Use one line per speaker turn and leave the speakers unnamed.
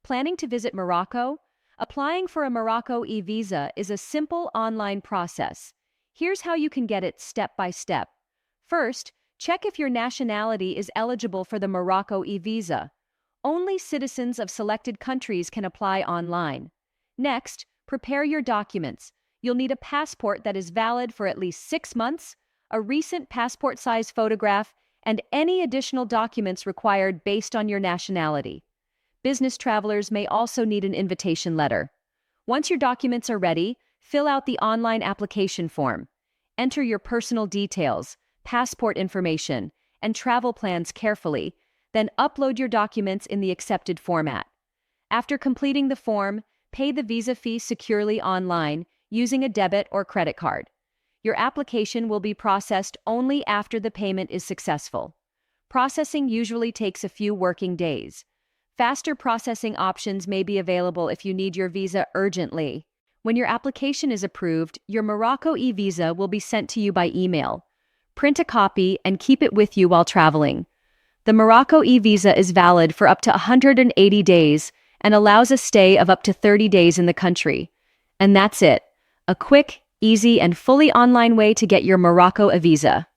Planning to visit Morocco? Applying for a Morocco eVisa is a simple online process. Here's how you can get it step by step. First, check if your nationality is eligible for the Morocco eVisa. Only citizens of selected countries can apply online. Next, prepare your documents. You'll need a passport that is valid for at least 6 months, a recent passport-size photograph, and any additional documents required based on your nationality. Business travelers may also need an invitation letter. Once your documents are ready, fill out the online application form. Enter your personal details, passport information, and travel plans carefully, then upload your documents in the accepted format. After completing the form, pay the visa fee securely online using a debit or credit card. Your application will be processed only after the payment is successful. Processing usually takes a few working days. Faster processing options may be available if you need your visa urgently. When your application is approved, your Morocco eVisa will be sent to you by email. Print a copy and keep it with you while traveling. The Morocco eVisa is valid for up to 180 days and allows a stay of up to 30 days in the country. And that's it. A quick, easy, and fully online way to get your Morocco eVisa.